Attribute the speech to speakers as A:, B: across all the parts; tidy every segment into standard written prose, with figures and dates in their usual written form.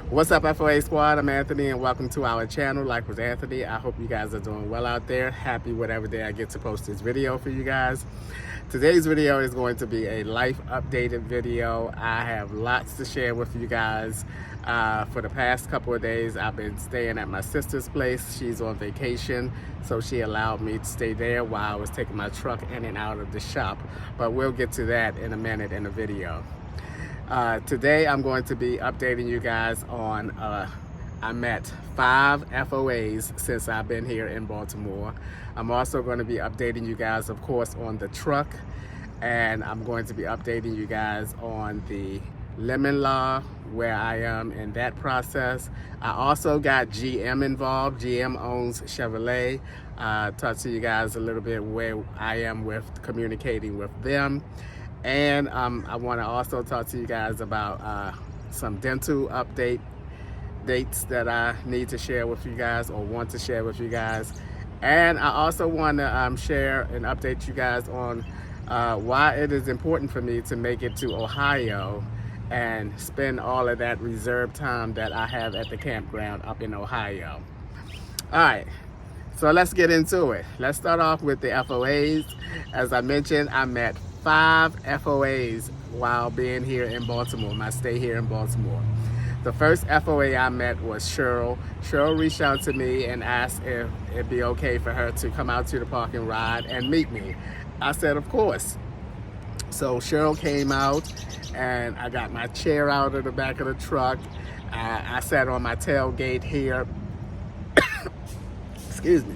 A: What's up, FOA squad? I'm Anthony and welcome to our channel, Life with Anthony. I hope you guys are doing well out there. Happy whatever day I get to post this video for you guys. Today's video is going to be a life updated video. I have lots to share with you guys. For the past couple of days, I've been staying at my sister's place. She's on vacation, so she allowed me to stay there while I was taking my truck in and out of the shop. But we'll get to that in a minute in the video. Today I'm going to be updating you guys on I met 5 FOAs since I've been here in Baltimore. I'm also going to be updating you guys, of course, on the truck, and I'm going to be updating you guys on the lemon law, where I am in that process. I also got GM involved. GM owns Chevrolet. Talk to you guys a little bit where I am with communicating with them. And I want to also talk to you guys about some dental dates that I need to share with you guys or want to share with you guys. And I also want to share and update you guys on why it is important for me to make it to Ohio and spend all of that reserved time that I have at the campground up in Ohio. All right. So let's get into it. Let's start off with the FOAs. As I mentioned, I met 5 FOAs while being here in Baltimore, my stay here in Baltimore. The first FOA I met was Cheryl. Cheryl reached out to me and asked if it'd be okay for her to come out to the parking ride and meet me. I said, of course. So Cheryl came out and I got my chair out of the back of the truck. I sat on my tailgate here. Excuse me.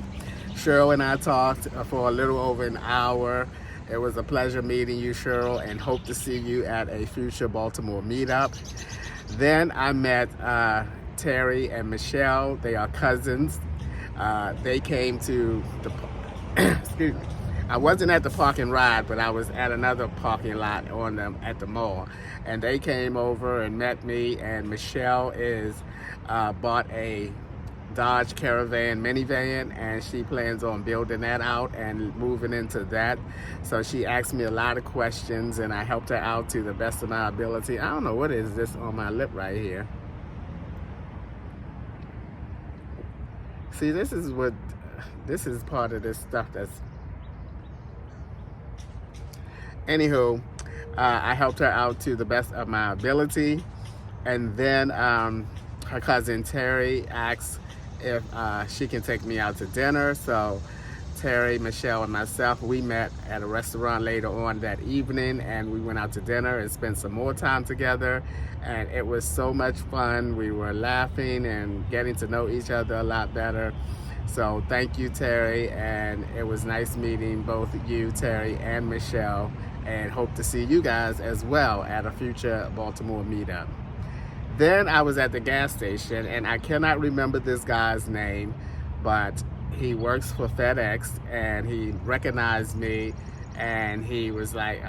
A: Cheryl and I talked for a little over an hour. It was a pleasure meeting you, Cheryl, and hope to see you at a future Baltimore meetup. Then I met Terry and Michelle. They are cousins. They came to the, excuse me. I wasn't at the park and ride, but I was at another parking lot on them at the mall. And they came over and met me, and Michelle is bought a Dodge Caravan minivan, and she plans on building that out and moving into that. So she asked me a lot of questions and I helped her out to the best of my ability. I don't know what is this on my lip right here. See, this is part of this stuff that's, anywho, I helped her out to the best of my ability. And then her cousin Terry asked if she can take me out to dinner. So Terry, Michelle, and myself, we met at a restaurant later on that evening, and we went out to dinner and spent some more time together, and it was so much fun. We were laughing and getting to know each other a lot better. So thank you, Terry, and it was nice meeting both you, Terry, and Michelle, and hope to see you guys as well at a future Baltimore meetup. Then I was at the gas station, and I cannot remember this guy's name, but he works for FedEx, and he recognized me, and he was like,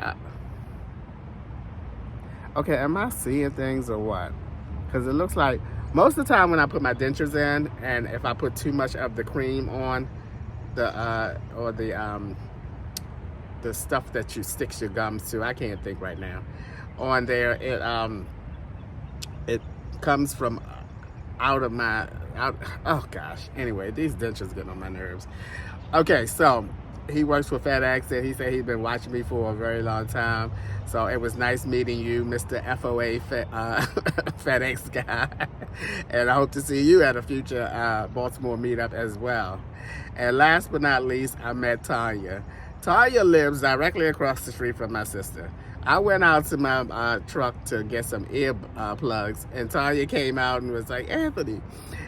A: okay, am I seeing things or what? Because it looks like most of the time when I put my dentures in, and if I put too much of the cream on the stuff that you sticks your gums to, I can't think right now, on there, it comes from oh gosh, anyway, these dentures get on my nerves. Okay, so he works for FedEx, and he said he's been watching me for a very long time. So it was nice meeting you, Mr. FOA FedEx guy. And I hope to see you at a future Baltimore meetup as well. And last but not least, I met Tanya. Tanya lives directly across the street from my sister. I went out to my truck to get some ear plugs, and Tanya came out and was like, Anthony.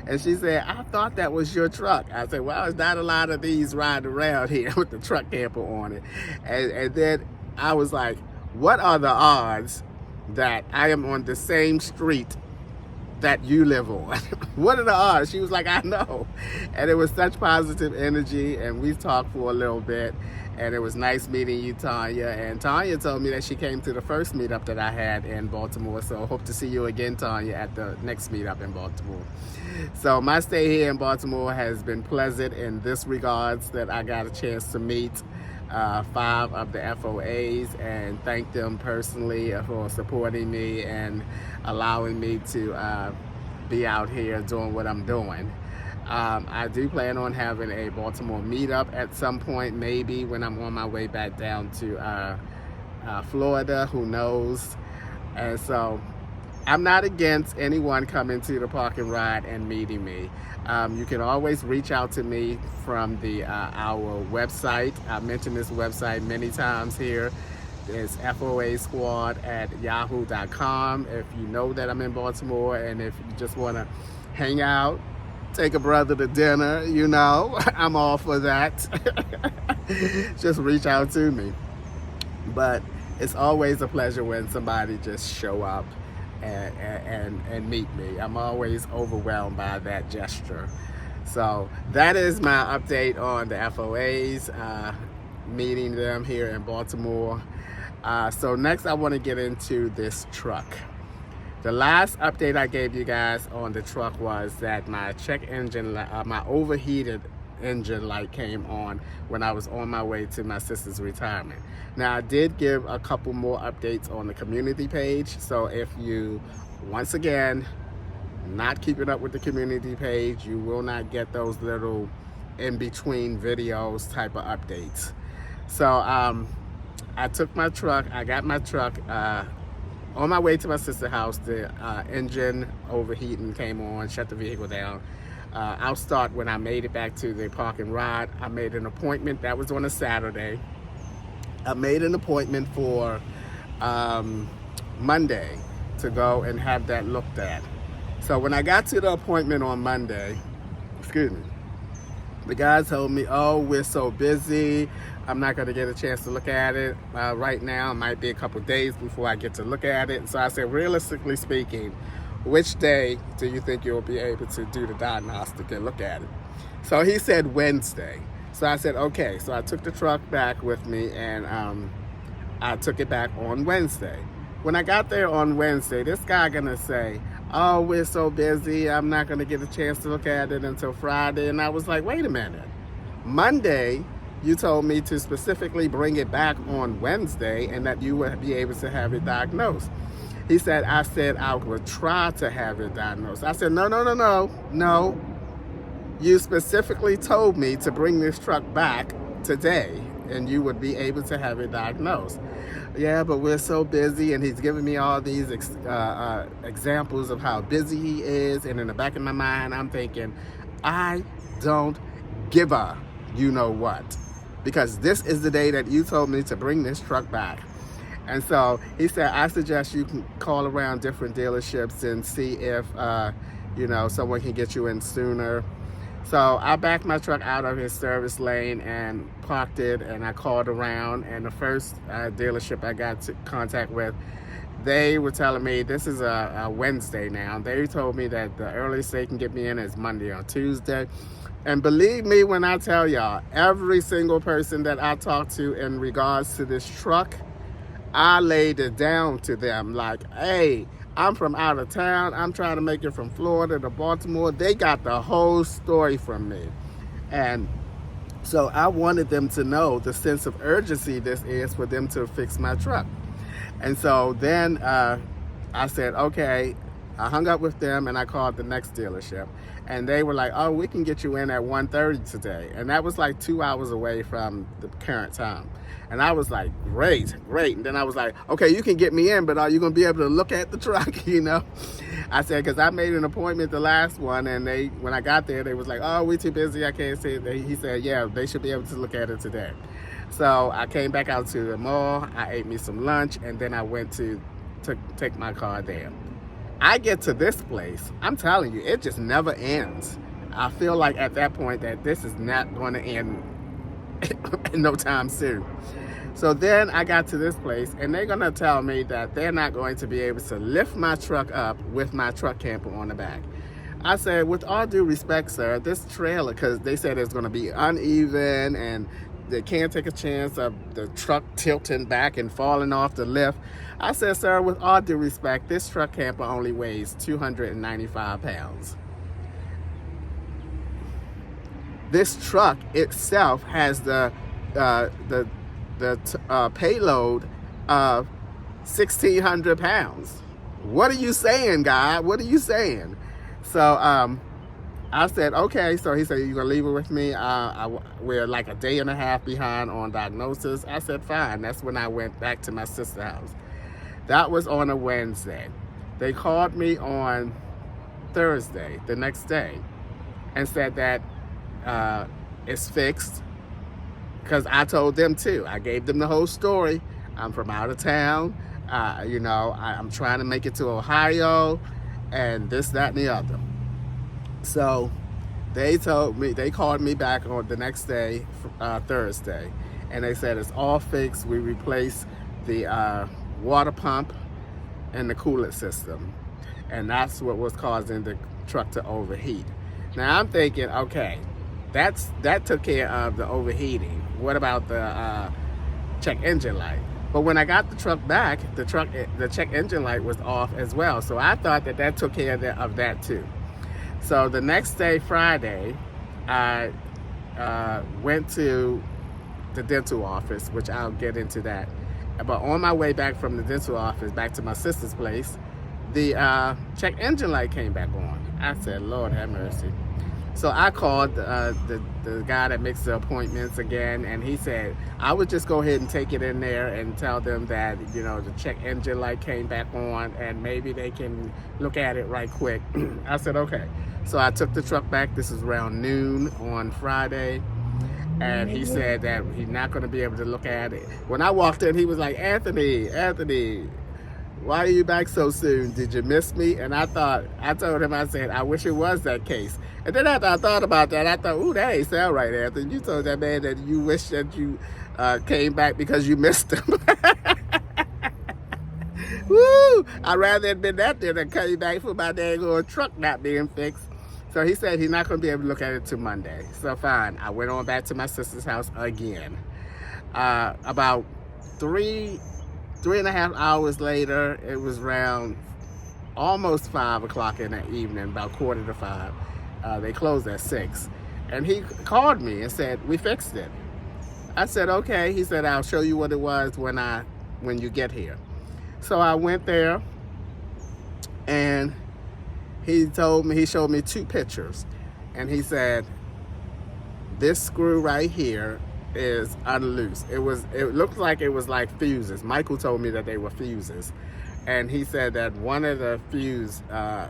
A: And she said, I thought that was your truck. I said, well, there's not a lot of these riding around here with the truck camper on it. And then I was like, what are the odds that I am on the same street that you live on? What are the odds? She was like, I know. And it was such positive energy, and we talked for a little bit. And it was nice meeting you, Tanya. And Tanya told me that she came to the first meetup that I had in Baltimore. So I hope to see you again, Tanya, at the next meetup in Baltimore. So my stay here in Baltimore has been pleasant in this regards, that I got a chance to meet 5 of the FOAs and thank them personally for supporting me and allowing me to be out here doing what I'm doing. I do plan on having a Baltimore meetup at some point, maybe when I'm on my way back down to Florida, who knows. And so I'm not against anyone coming to the parking lot and meeting me. You can always reach out to me from our website. I mentioned this website many times here. It's FOA Squad at yahoo.com. If you know that I'm in Baltimore and if you just want to hang out, take a brother to dinner, you know, I'm all for that. Just reach out to me. But it's always a pleasure when somebody just show up and meet me. I'm always overwhelmed by that gesture. So that is my update on the FOAs, meeting them here in Baltimore. So next I want to get into this truck. The last update I gave you guys on the truck was that my check engine, my overheated engine light came on when I was on my way to my sister's retirement. Now I did give a couple more updates on the community page, so if you, once again, not keeping up with the community page, you will not get those little in-between videos type of updates. So I took my truck, I got my truck on my way to my sister's house. The engine overheating came on, shut the vehicle down. I'll start when I made it back to the parking lot. I made an appointment, that was on a Saturday. I made an appointment for Monday to go and have that looked at. So when I got to the appointment on Monday, excuse me, the guy told me, oh, we're so busy, I'm not going to get a chance to look at it right now. It might be a couple days before I get to look at it. So I said, realistically speaking, which day do you think you'll be able to do the diagnostic and look at it? So he said Wednesday. So I said, okay. So I took the truck back with me and I took it back on Wednesday. When I got there on Wednesday, this guy gonna say, oh, we're so busy, I'm not gonna get a chance to look at it until Friday. And I was like, wait a minute. Monday, you told me to specifically bring it back on Wednesday and that you would be able to have it diagnosed. He said, I said I would try to have it diagnosed. I said, no. You specifically told me to bring this truck back today and you would be able to have it diagnosed. Yeah, but we're so busy, and he's giving me all these examples of how busy he is, and in the back of my mind, I'm thinking, I don't give a you know what, because this is the day that you told me to bring this truck back. And so he said, I suggest you can call around different dealerships and see if, someone can get you in sooner. So I backed my truck out of his service lane and parked it, and I called around, and the first dealership I got to contact with, they were telling me this is a Wednesday now. They told me that the earliest they can get me in is Monday or Tuesday. And believe me when I tell y'all, every single person that I talked to in regards to this truck, I laid it down to them like, hey, I'm from out of town. I'm trying to make it from Florida to Baltimore. They got the whole story from me. And so I wanted them to know the sense of urgency this is for them to fix my truck. And so then I said, okay. I hung up with them and I called the next dealership. And they were like, oh, we can get you in at 1:30 today. And that was like 2 hours away from the current time. And I was like, great. And then I was like, okay, you can get me in, but are you going to be able to look at the truck, I said, because I made an appointment the last one, and when I got there, they was like, oh, we're too busy, I can't see it. He said, yeah, they should be able to look at it today. So I came back out to the mall, I ate me some lunch, and then I went to take my car there. I get to this place, I'm telling you, it just never ends. I feel like at that point that this is not going to end in no time soon. So then I got to this place, and they're going to tell me that they're not going to be able to lift my truck up with my truck camper on the back. I said, with all due respect, sir, this trailer, because they said it's going to be uneven and they can't take a chance of the truck tilting back and falling off the lift. I said, sir, with all due respect, this truck camper only weighs 295 pounds. This truck itself has the payload of 1,600 pounds. What are you saying, God? What are you saying? So I said, okay. So he said, you gonna leave it with me? We're like a day and a half behind on diagnosis. I said, fine. That's when I went back to my sister's house. That was on a Wednesday. They called me on Thursday, the next day, and said that it's fixed. Because I told them too. I gave them the whole story. I'm from out of town. I'm trying to make it to Ohio, and this, that, and the other. So they called me back on the next day, Thursday, and they said it's all fixed. We replaced the water pump and the coolant system, and that's what was causing the truck to overheat. Now I'm thinking, okay, that took care of the overheating. What about the check engine light? But when I got the truck back, the check engine light was off as well. So I thought that took care of that too. So the next day, Friday, I went to the dental office, which I'll get into that. But on my way back from the dental office back to my sister's place, the check engine light came back on. I said, Lord have mercy. So I called the guy that makes the appointments again, and he said, I would just go ahead and take it in there and tell them that, the check engine light came back on and maybe they can look at it right quick. I said, okay. So I took the truck back. This is around noon on Friday. And he said that he's not going to be able to look at it. When I walked in, he was like, Anthony, why are you back so soon? Did you miss me? And I told him, I said, I wish it was that case. And then after I thought about that, I thought, ooh, that ain't sound right, Anthony. You told that man that you wish that you came back because you missed him. Woo! I'd rather have been that there than came back for my dang old truck not being fixed. So he said he's not going to be able to look at it till Monday. So fine, I went on back to my sister's house again. About 3.5 hours later, it was around almost 5 o'clock in the evening, about 4:45. They closed at 6. And he called me and said, we fixed it. I said, okay. He said, I'll show you what it was when you get here. So I went there, and he showed me 2 pictures. And he said, this screw right here is unloose. It looked like it was like fuses. Michael told me that they were fuses. And he said that one of the fuse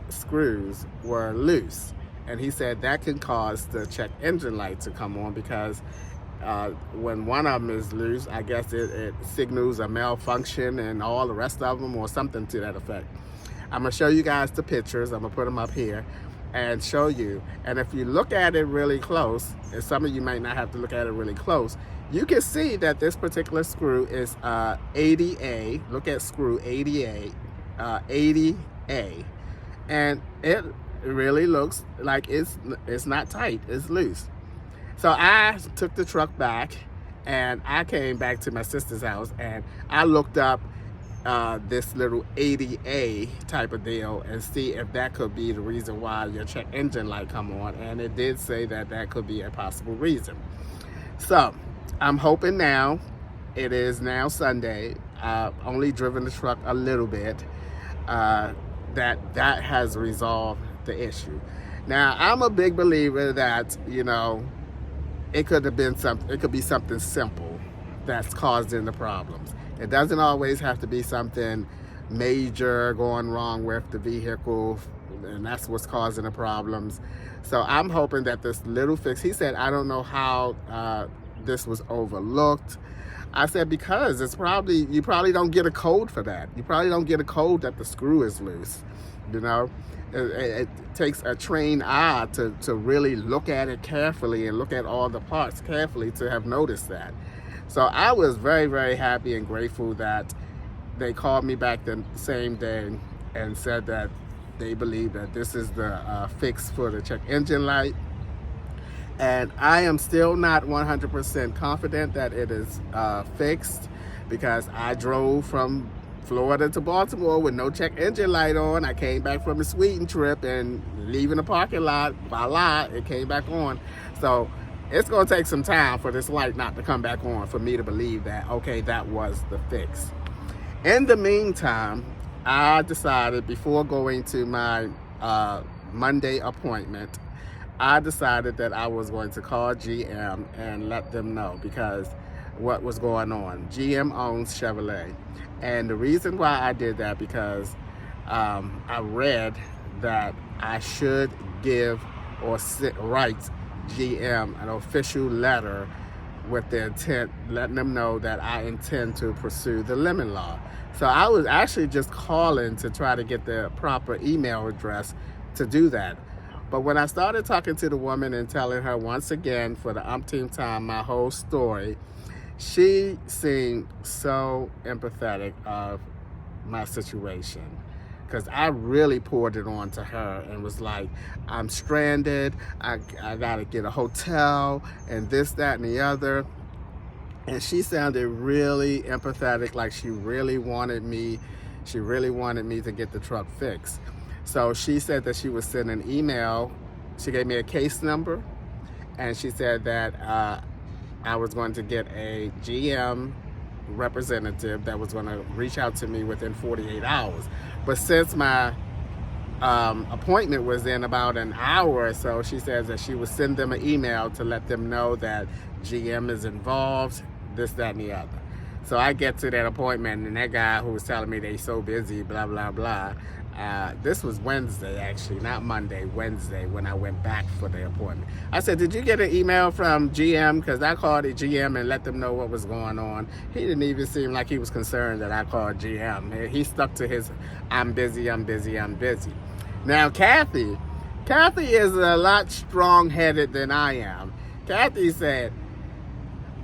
A: screws were loose. And he said that can cause the check engine light to come on because when one of them is loose, I guess it signals a malfunction and all the rest of them or something to that effect. I'm going to show you guys the pictures. I'm going to put them up here and show you. And if you look at it really close, and some of you might not have to look at it really close, you can see that this particular screw is 80A. Look at screw 80A, 80A. And it really looks like it's not tight, it's loose. So I took the truck back and I came back to my sister's house and I looked up this little 80A type of deal and see if that could be the reason why your check engine light come on, and it did say that could be a possible reason. So I'm hoping now, it is now Sunday, only driven the truck a little bit, that has resolved the issue. Now I'm a big believer that it could be something simple that's causing the problems. It doesn't always have to be something major going wrong with the vehicle, and that's what's causing the problems. So I'm hoping that this little fix, he said, I don't know how this was overlooked. I said, because you probably don't get a code for that. You probably don't get a code that the screw is loose. It takes a trained eye to really look at it carefully and look at all the parts carefully to have noticed that. So I was very, very happy and grateful that they called me back the same day and said that they believe that this is the fix for the check engine light. And I am still not 100% confident that it is fixed, because I drove from Florida to Baltimore with no check engine light on. I came back from the Sweden trip and leaving the parking lot, voila, it came back on. So it's going to take some time for this light not to come back on for me to believe that, okay, that was the fix. In the meantime, I decided before going to my Monday appointment, I decided that I was going to call GM and let them know because what was going on. GM owns Chevrolet. And the reason why I did that because I read that I should give or write GM an official letter with the intent, letting them know that I intend to pursue the lemon law. So I was actually just calling to try to get the proper email address to do that. But when I started talking to the woman and telling her once again for the umpteenth time my whole story, she seemed so empathetic of my situation. Because I really poured it on to her and was like, I'm stranded, I gotta get a hotel, and this, that, and the other. And she sounded really empathetic, like she really wanted me to get the truck fixed. So she said that she would send an email. She gave me a case number, and she said that I was going to get a GM representative that was going to reach out to me within 48 hours. But since my appointment was in about an hour or so, she says that she would send them an email to let them know that GM is involved, this, that, and the other. So I get to that appointment, and that guy who was telling me they so busy, blah, blah, blah. This was Wednesday, actually, not Monday, Wednesday, when I went back for the appointment. I said, did you get an email from GM? Because I called the GM and let them know what was going on. He didn't even seem like he was concerned that I called GM. He stuck to his, I'm busy, I'm busy, I'm busy. Now, Kathy is a lot strong-headed than I am. Kathy said,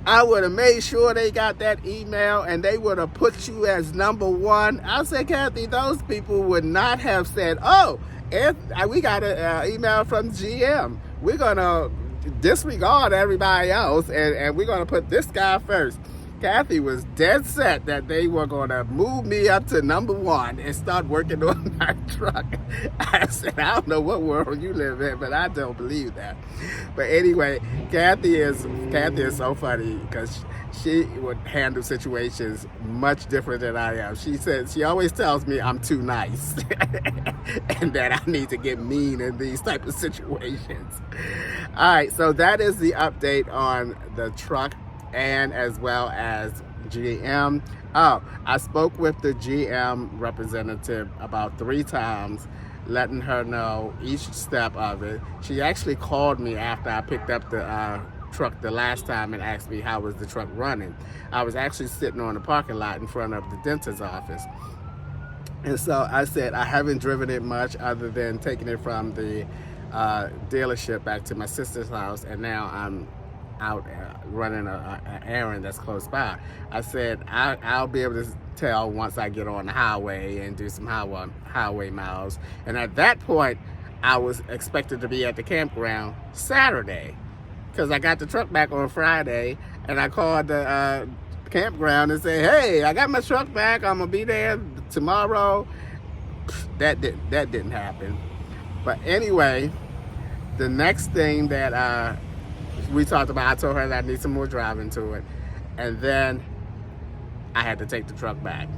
A: I would have made sure they got that email and they would have put you as number one. I said, Kathy, those people would not have said, oh, we got an email from GM. We're going to disregard everybody else and we're going to put this guy first. Kathy was dead set that they were going to move me up to number one and start working on my truck. I said, I don't know what world you live in, but I don't believe that. But anyway, Kathy is so funny because she would handle situations much different than I am. She always tells me I'm too nice and that I need to get mean in these type of situations. All right, so that is the update on the truck and as well as GM. Oh, I spoke with the GM representative about 3 times, letting her know each step of it. She actually called me after I picked up the truck the last time and asked me how was the truck running. I was actually sitting on the parking lot in front of the dentist's office. And so I said, I haven't driven it much other than taking it from the dealership back to my sister's house, and now I'm out running an errand that's close by. I said, I'll be able to tell once I get on the highway and do some highway miles. And at that point, I was expected to be at the campground Saturday because I got the truck back on Friday, and I called the campground and said, hey, I got my truck back. I'm going to be there tomorrow. That didn't happen. But anyway, the next thing that we talked about, I told her that I need some more driving to it. And then I had to take the truck back.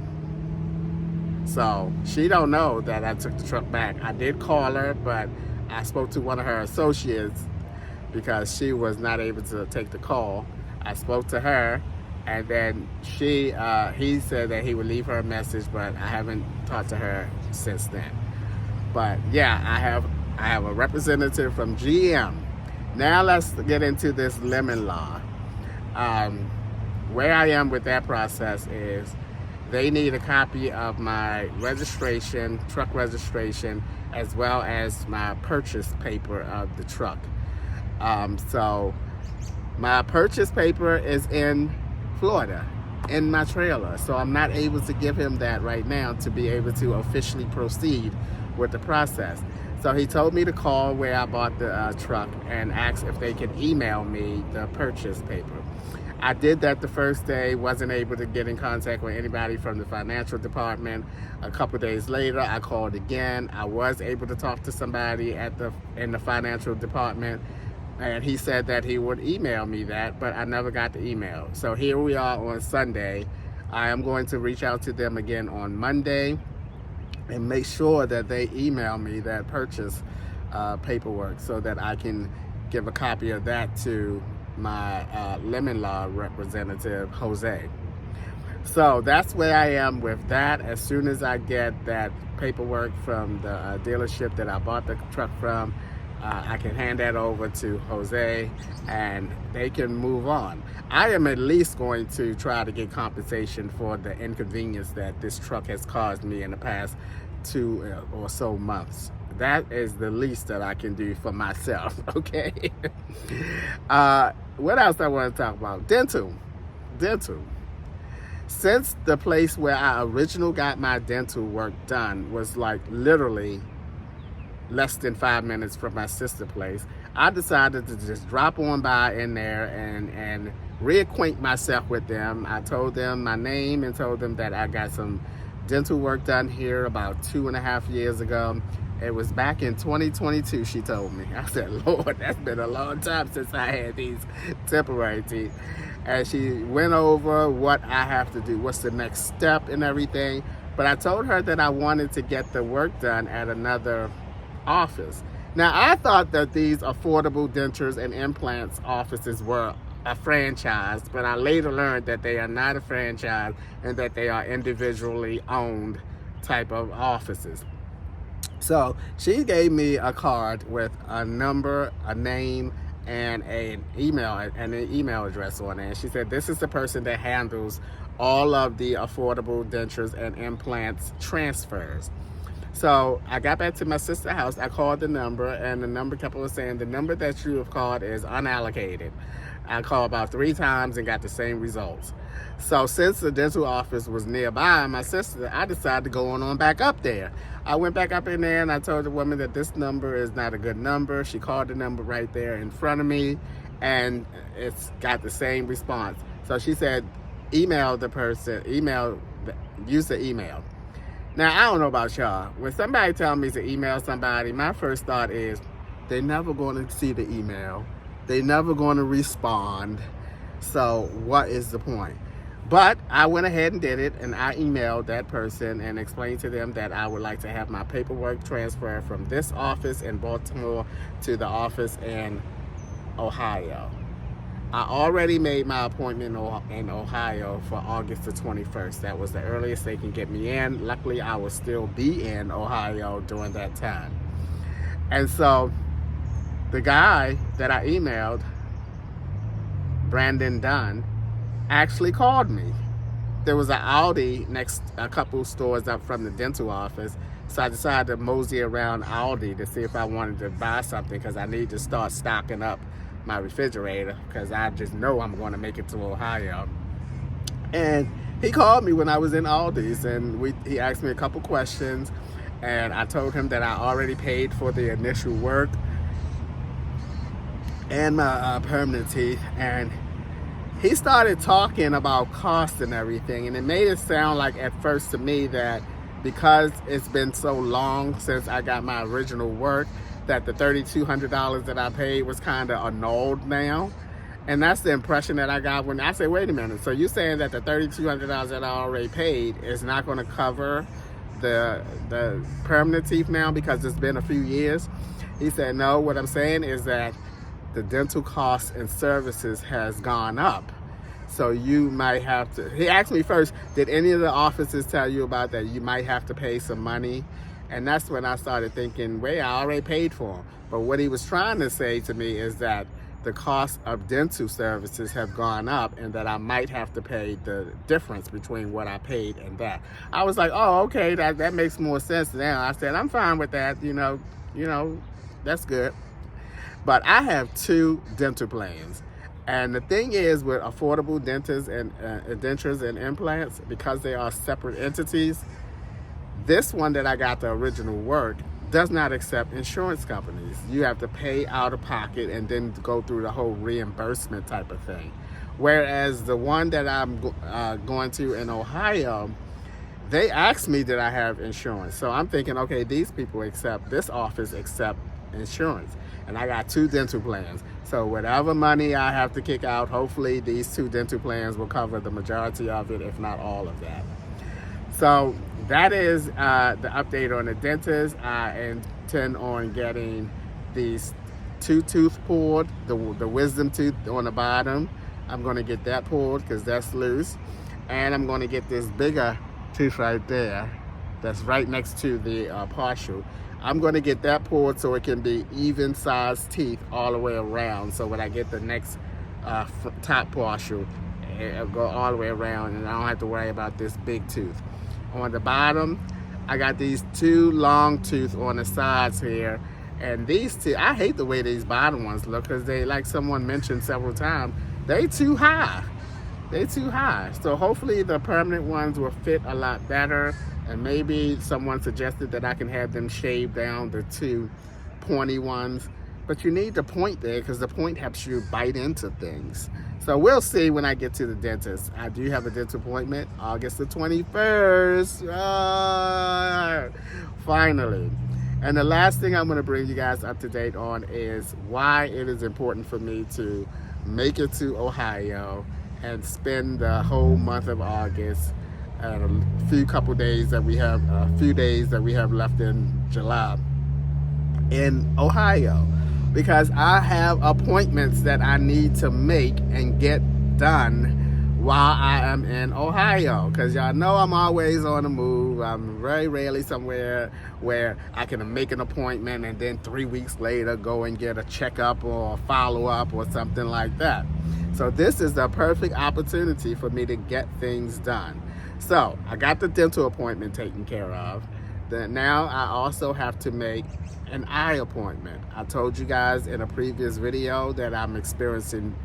A: So she don't know that I took the truck back. I did call her, but I spoke to one of her associates because she was not able to take the call. I spoke to her, and then he said that he would leave her a message, but I haven't talked to her since then. But yeah, I have a representative from GM. Now let's get into this lemon law. Where I am with that process is they need a copy of my registration, truck registration, as well as my purchase paper of the truck. So my purchase paper is in Florida, in my trailer. So I'm not able to give him that right now to be able to officially proceed with the process. So he told me to call where I bought the truck and ask if they could email me the purchase paper. I did that the first day, wasn't able to get in contact with anybody from the financial department. A couple days later, I called again. I was able to talk to somebody in the financial department. And he said that he would email me that, but I never got the email. So here we are on Sunday. I am going to reach out to them again on Monday and make sure that they email me that purchase paperwork so that I can give a copy of that to my lemon law representative, Jose. So that's where I am with that. As soon as I get that paperwork from the dealership that I bought the truck from, I can hand that over to Jose and they can move on. I am at least going to try to get compensation for the inconvenience that this truck has caused me in the past 2 or so months. That is the least that I can do for myself, okay? What else I want to talk about? Dental. Since the place where I originally got my dental work done was like literally less than 5 minutes from my sister place, I decided to just drop on by in there and reacquaint myself with them. I told them my name and told them that I got some dental work done here about 2.5 years ago. It was back in 2022, she told me. I said, Lord, that's been a long time since I had these temporary teeth. And she went over what I have to do, what's the next step and everything. But I told her that I wanted to get the work done at another office. Now, I thought that these affordable dentures and implants offices were a franchise, but I later learned that they are not a franchise and that they are individually owned type of offices. So she gave me a card with a number, a name, and an email address on it. And she said, this is the person that handles all of the affordable dentures and implants transfers. So I got back to my sister's house. I called the number, and the number kept on saying, the number that you have called is unallocated. I called about 3 times and got the same results. So since the dental office was nearby my sister, I decided to go on back up there. I went back up in there and I told the woman that this number is not a good number. She called the number right there in front of me and it's got the same response. So she said, email the person, use the email. Now, I don't know about y'all. When somebody tells me to email somebody, my first thought is they're never going to see the email. They're never going to respond. So what is the point? But I went ahead and did it, and I emailed that person and explained to them that I would like to have my paperwork transferred from this office in Baltimore to the office in Ohio. I already made my appointment in Ohio for August the 21st. That was the earliest they can get me in. Luckily, I will still be in Ohio during that time. And so the guy that I emailed, Brandon Dunn, actually called me. There was an Aldi next, a couple stores up from the dental office, so I decided to mosey around Aldi to see if I wanted to buy something because I need to start stocking up my refrigerator because I just know I'm going to make it to Ohio. And he called me when I was in Aldi's, and he asked me a couple questions, and I told him that I already paid for the initial work and my permanent teeth, and he started talking about cost and everything, and it made it sound like at first to me that because it's been so long since I got my original work that the $3,200 that I paid was kind of annulled now. And that's the impression that I got when I said, wait a minute, so you're saying that the $3,200 that I already paid is not going to cover the permanent teeth now because it's been a few years? He said, no, what I'm saying is that the dental costs and services has gone up. So you might have to, he asked me first, did any of the offices tell you about that you might have to pay some money? And that's when I started thinking, wait, I already paid for them. But what he was trying to say to me is that the cost of dental services have gone up and that I might have to pay the difference between what I paid and that. I was like, oh, okay, that makes more sense now. I said, I'm fine with that, you know, that's good. But I have 2 dental plans. And the thing is with affordable dentures and dentures and implants, because they are separate entities, this one that I got the original work does not accept insurance companies. You have to pay out of pocket and then go through the whole reimbursement type of thing. Whereas the one that I'm going to in Ohio, they asked me did I have insurance. So I'm thinking, okay, these people accept, this office accept insurance. And I got 2 dental plans. So whatever money I have to kick out, hopefully these 2 dental plans will cover the majority of it, if not all of that. So that is the update on the dentist. I intend on getting these 2 tooth pulled, the wisdom tooth on the bottom. I'm going to get that pulled because that's loose. And I'm going to get this bigger tooth right there that's right next to the partial. I'm going to get that pulled so it can be even sized teeth all the way around. So when I get the next top partial, it'll go all the way around and I don't have to worry about this big tooth. On the bottom, I got these 2 long tooth on the sides here. And these 2, I hate the way these bottom ones look because they, like someone mentioned several times, they too high. They too high. So hopefully the permanent ones will fit a lot better. And maybe someone suggested that I can have them shave down the 2 pointy ones. But you need the point there because the point helps you bite into things. So we'll see when I get to the dentist. I do have a dental appointment August the 21st. Finally. And the last thing I'm going to bring you guys up to date on is why it is important for me to make it to Ohio and spend the whole month of August and a few days that we have left in July in Ohio, because I have appointments that I need to make and get done while I am in Ohio, because y'all know I'm always on the move. I'm very rarely somewhere where I can make an appointment and then 3 weeks later go and get a checkup or a follow-up or something like that. So this is the perfect opportunity for me to get things done. So I got the dental appointment taken care of. Then now I also have to make an eye appointment. I told you guys in a previous video that I'm experiencing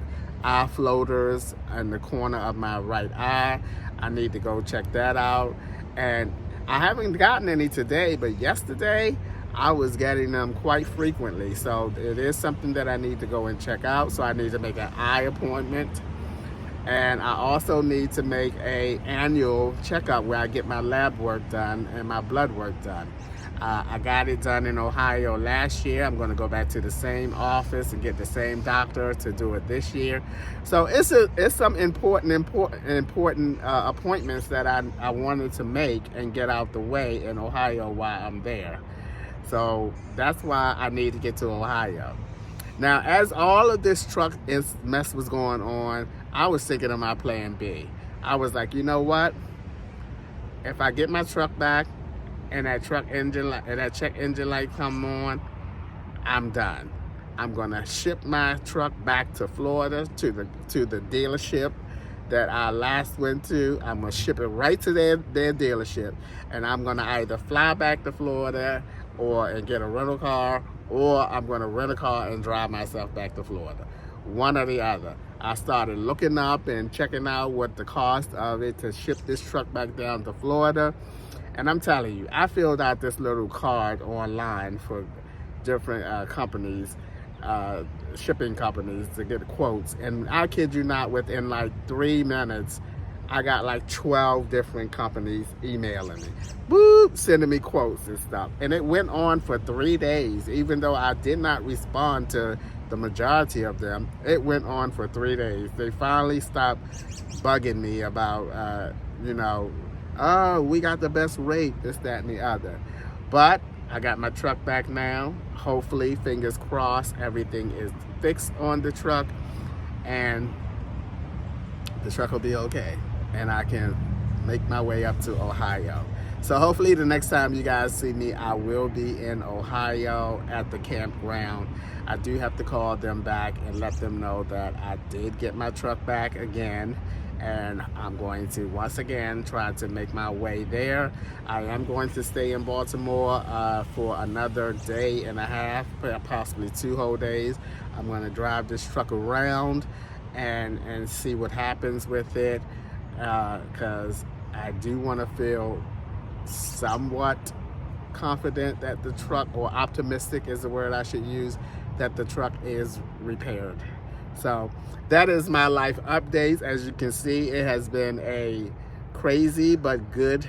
A: eye floaters in the corner of my right eye. I need to go check that out. And I haven't gotten any today, but yesterday I was getting them quite frequently. So it is something that I need to go and check out. So I need to make an eye appointment. And I also need to make an annual checkup where I get my lab work done and my blood work done. I got it done in Ohio last year. I'm going to go back to the same office and get the same doctor to do it this year. So it's some important appointments that I wanted to make and get out the way in Ohio while I'm there. So that's why I need to get to Ohio. Now, as all of this truck mess was going on, I was thinking of my plan B. I was like, you know what? If I get my truck back and that check engine light come on, I'm done. I'm gonna ship my truck back to Florida to the dealership that I last went to. I'm gonna ship it right to their dealership, and I'm gonna either fly back to Florida and get a rental car, or I'm gonna rent a car and drive myself back to Florida. One or the other. I started looking up and checking out what the cost of it to ship this truck back down to Florida. And I'm telling you, I filled out this little card online for different companies, shipping companies, to get quotes. And I kid you not, within like 3 minutes, I got like 12 different companies emailing me, sending me quotes and stuff. And it went on for 3 days. Even though I did not respond to the majority of them, it went on for 3 days. They finally stopped bugging me about, oh, we got the best rate, this, that, and the other. But I got my truck back now. Hopefully, fingers crossed, everything is fixed on the truck and the truck will be okay. And I can make my way up to Ohio. So hopefully the next time you guys see me, I will be in Ohio at the campground. I do have to call them back and let them know that I did get my truck back again. And I'm going to once again try to make my way there. I am going to stay in Baltimore for another day and a half, possibly 2 whole days. I'm going to drive this truck around and see what happens with it, because I do want to feel somewhat confident that the truck, or optimistic is the word I should use, that the truck is repaired. So that is my life updates. As you can see, it has been a crazy but good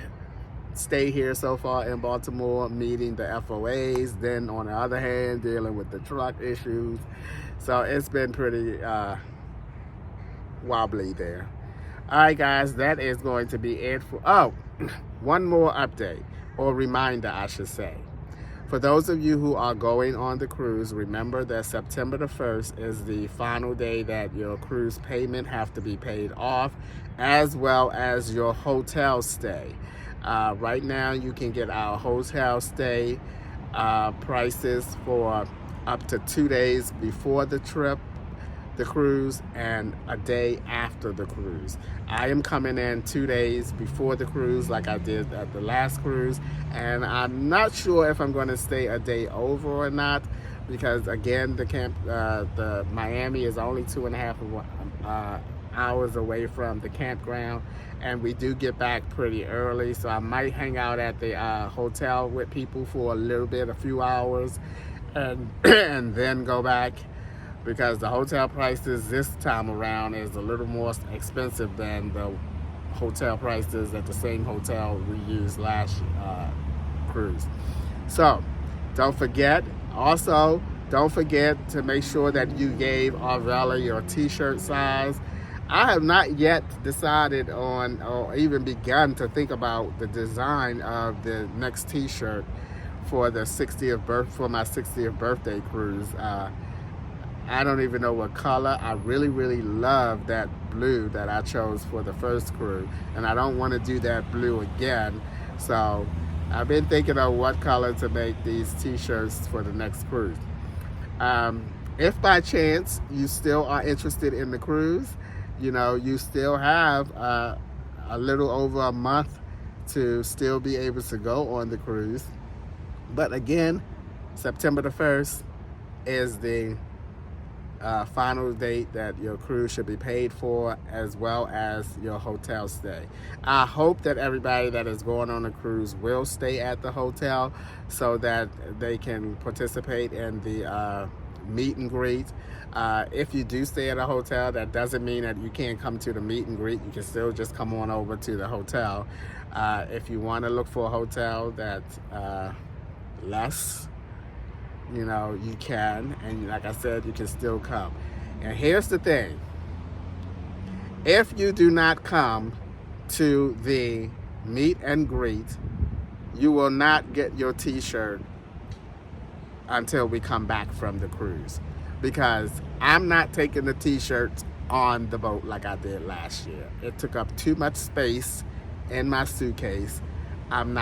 A: stay here so far in Baltimore, meeting the FOAs, then on the other hand, dealing with the truck issues. So it's been pretty wobbly there. All right, guys, that is going to be it for, one more update, or reminder, I should say. For those of you who are going on the cruise, remember that September the 1st is the final day that your cruise payment have to be paid off, as well as your hotel stay. Right now, you can get our hotel stay prices for up to 2 days before the trip, the cruise, and a day after the cruise. I am coming in 2 days before the cruise like I did at the last cruise, and I'm not sure if I'm going to stay a day over or not, because again, the Miami is only 2.5 hours away from the campground, and we do get back pretty early, so I might hang out at the hotel with people for a little bit, a few hours, and and then go back, because the hotel prices this time around is a little more expensive than the hotel prices at the same hotel we used last cruise. So don't forget, also don't forget to make sure that you gave Arvella your t-shirt size. I have not yet decided on, or even begun to think about the design of the next t-shirt for my 60th birthday cruise. I don't even know what color. I really love that blue that I chose for the first cruise, and I don't want to do that blue again. So I've been thinking of what color to make these t-shirts for the next cruise. If by chance you still are interested in the cruise, you know, you still have a little over a month to still be able to go on the cruise. But again, September the 1st is the final date that your cruise should be paid for, as well as your hotel stay. I hope that everybody that is going on a cruise will stay at the hotel so that they can participate in the meet and greet. If you do stay at a hotel, that doesn't mean that you can't come to the meet and greet. You can still just come on over to the hotel. If you want to look for a hotel that's less, you know, you can, and like I said, you can still come. And here's the thing: if you do not come to the meet and greet, you will not get your t-shirt until we come back from the cruise, because I'm not taking the t-shirts on the boat like I did last year. It took up too much space in my suitcase. I'm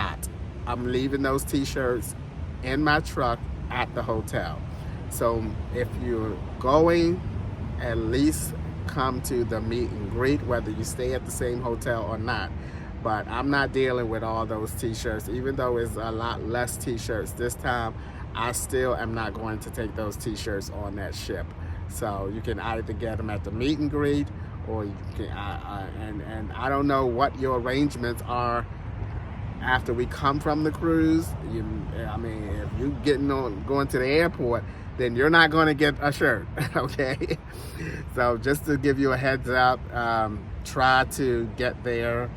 A: leaving those t-shirts in my truck at the hotel. So if you're going, at least come to the meet and greet, whether you stay at the same hotel or not. But I'm not dealing with all those t-shirts. Even though it's a lot less t-shirts this time, I still am not going to take those t-shirts on that ship. So you can either get them at the meet and greet, or you can, and I don't know what your arrangements are after we come from the cruise. I mean, if you're going to the airport, then you're not going to get a shirt, okay? So just to give you a heads up, try to get there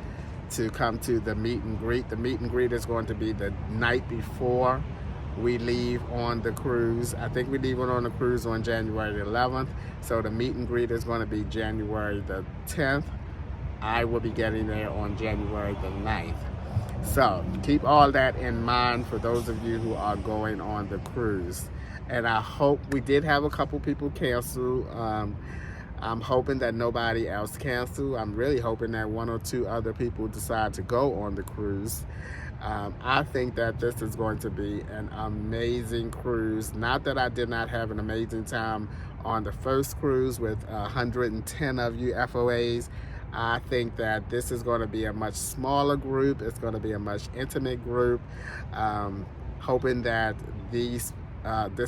A: to come to the meet and greet. The meet and greet is going to be the night before we leave on the cruise. I think we leave on the cruise on January the 11th. So the meet and greet is going to be January the 10th. I will be getting there on January the 9th. So keep all that in mind for those of you who are going on the cruise. And I hope, we did have a couple people cancel. I'm hoping that nobody else cancel. I'm really hoping that 1 or 2 other people decide to go on the cruise. I think that this is going to be an amazing cruise. Not that I did not have an amazing time on the first cruise with 110 of you FOAs. I think that this is going to be a much smaller group. It's going to be a much intimate group. Hoping that this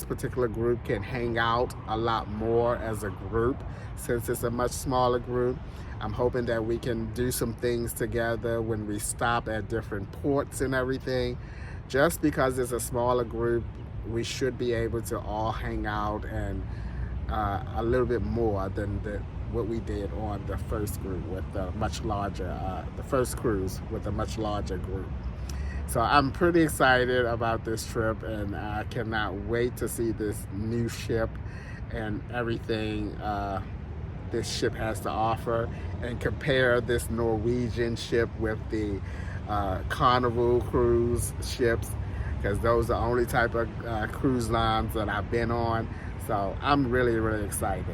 A: particular group can hang out a lot more as a group, since it's a much smaller group. I'm hoping that we can do some things together when we stop at different ports and everything. Just because it's a smaller group, we should be able to all hang out and a little bit more than what we did on the first group with the much larger, the first cruise with a much larger group. So I'm pretty excited about this trip, and I cannot wait to see this new ship and everything this ship has to offer, and compare this Norwegian ship with the Carnival cruise ships, because those are the only type of cruise lines that I've been on. So I'm really excited.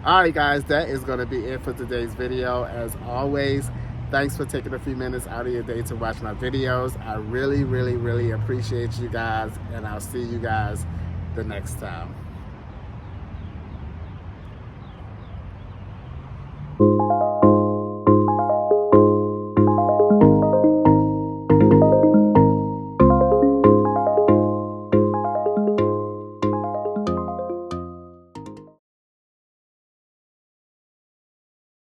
A: All right, guys, that is going to be it for today's video. As always, thanks for taking a few minutes out of your day to watch my videos. I really appreciate you guys, and I'll see you guys the next time.